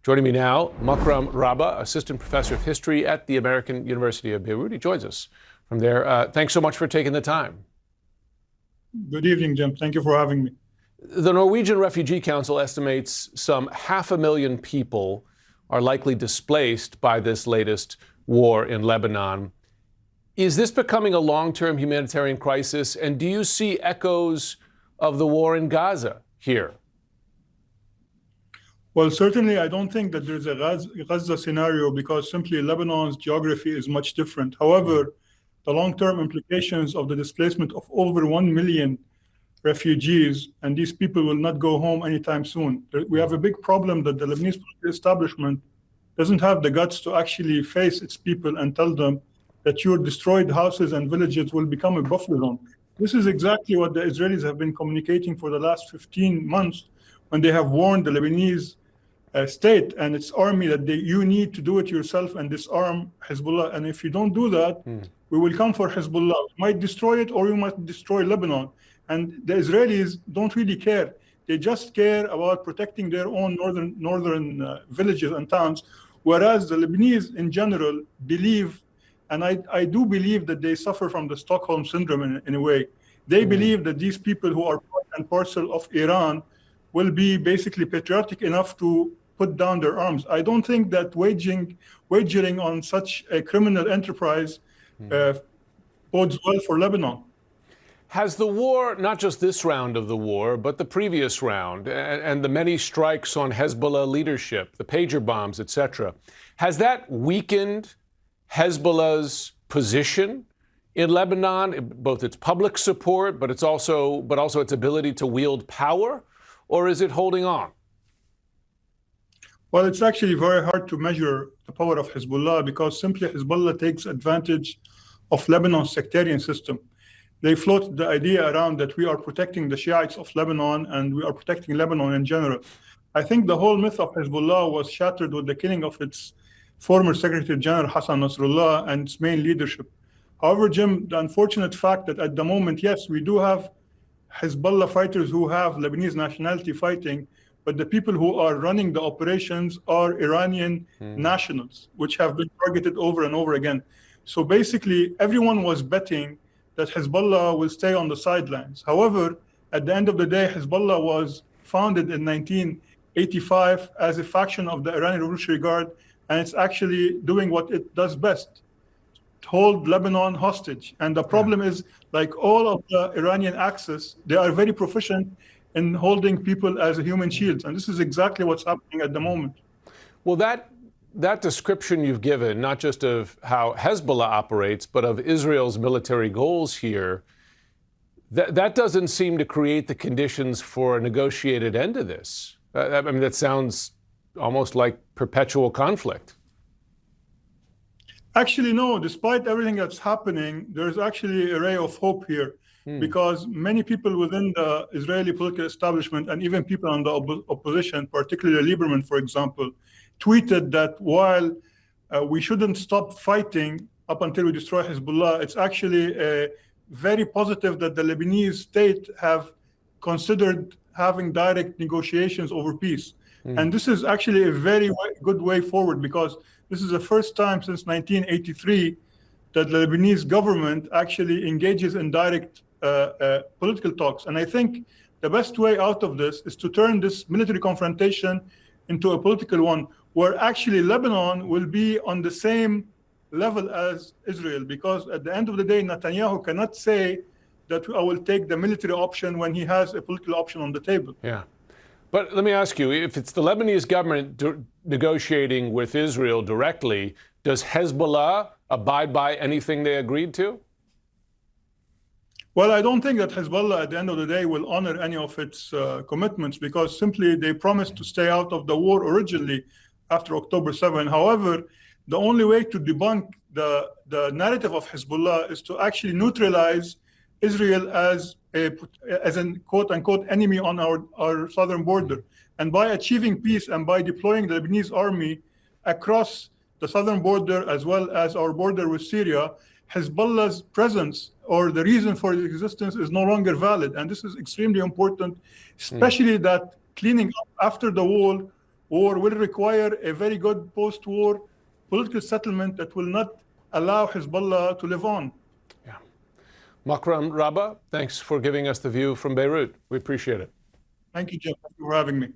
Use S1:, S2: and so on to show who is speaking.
S1: Joining me now, Makram Rabah, Assistant Professor of History at the American University of Beirut. He joins us from there. Thanks so much for taking the time.
S2: Good evening, Jim. Thank you for having me.
S1: The Norwegian Refugee Council estimates some 500,000 people are likely displaced by this latest war in Lebanon. Is this becoming a long-term humanitarian crisis? And do you see echoes of the war in Gaza here?
S2: Well, certainly, I don't think that there's a Gaza scenario because simply Lebanon's geography is much different. However, the long-term implications of the displacement of over 1 million refugees, and these people will not go home anytime soon. We have a big problem that the Lebanese political establishment doesn't have the guts to actually face its people and tell them that your destroyed houses and villages will become a buffer zone. This is exactly what the Israelis have been communicating for the last 15 months when they have warned the Lebanese state and its army that you need to do it yourself and disarm Hezbollah. And if you don't do that, we will come for Hezbollah. We might destroy it or we might destroy Lebanon. And the Israelis don't really care. They just care about protecting their own northern villages and towns, whereas the Lebanese in general believe, and I do believe that they suffer from the Stockholm syndrome in a way. They believe that these people who are part and parcel of Iran will be basically patriotic enough to put down their arms. I don't think that wagering on such a criminal enterprise bodes well for Lebanon.
S1: Has the war, not just this round of the war, but the previous round and the many strikes on Hezbollah leadership, the pager bombs, etc., has that weakened Hezbollah's position in Lebanon, both its public support, but also its ability to wield power, or is it holding on?
S2: Well, it's actually very hard to measure the power of Hezbollah because simply Hezbollah takes advantage of Lebanon's sectarian system. They float the idea around that we are protecting the Shiites of Lebanon and we are protecting Lebanon in general. I think the whole myth of Hezbollah was shattered with the killing of its former Secretary General Hassan Nasrallah and its main leadership. However, Jim, the unfortunate fact that at the moment, yes, we do have Hezbollah fighters who have Lebanese nationality fighting, but the people who are running the operations are Iranian nationals, which have been targeted over and over again. So basically, everyone was betting that Hezbollah will stay on the sidelines. However, at the end of the day, Hezbollah was founded in 1985 as a faction of the Iranian Revolutionary Guard, and it's actually doing what it does best, hold Lebanon hostage. And the problem is, like all of the Iranian axis, they are very proficient in holding people as human shields. And this is exactly what's happening at the moment.
S1: Well, that description you've given, not just of how Hezbollah operates, but of Israel's military goals here, that doesn't seem to create the conditions for a negotiated end to this. I mean, that sounds almost like perpetual conflict.
S2: Actually, no. Despite everything that's happening, there's actually a ray of hope here because many people within the Israeli political establishment and even people on the opposition, particularly Lieberman, for example, tweeted that while we shouldn't stop fighting up until we destroy Hezbollah, it's actually very positive that the Lebanese state have considered having direct negotiations over peace. And this is actually a very good way forward because this is the first time since 1983 that the Lebanese government actually engages in direct political talks. And I think the best way out of this is to turn this military confrontation into a political one, where actually Lebanon will be on the same level as Israel, because at the end of the day, Netanyahu cannot say that I will take the military option when he has a political option on the table.
S1: Yeah. But let me ask you, if it's the Lebanese government negotiating with Israel directly, does Hezbollah abide by anything they agreed to?
S2: Well, I don't think that Hezbollah at the end of the day will honor any of its commitments because simply they promised to stay out of the war originally after October 7. However, the only way to debunk the narrative of Hezbollah is to actually neutralize Israel as an quote-unquote enemy on our southern border. And by achieving peace and by deploying the Lebanese army across the southern border as well as our border with Syria, Hezbollah's presence or the reason for its existence is no longer valid. And this is extremely important, especially that cleaning up after the war or will require a very good post-war political settlement that will not allow Hezbollah to live on.
S1: Yeah. Makram Rabah, thanks for giving us the view from Beirut. We appreciate it.
S2: Thank you, Jeff. Thank you for having me.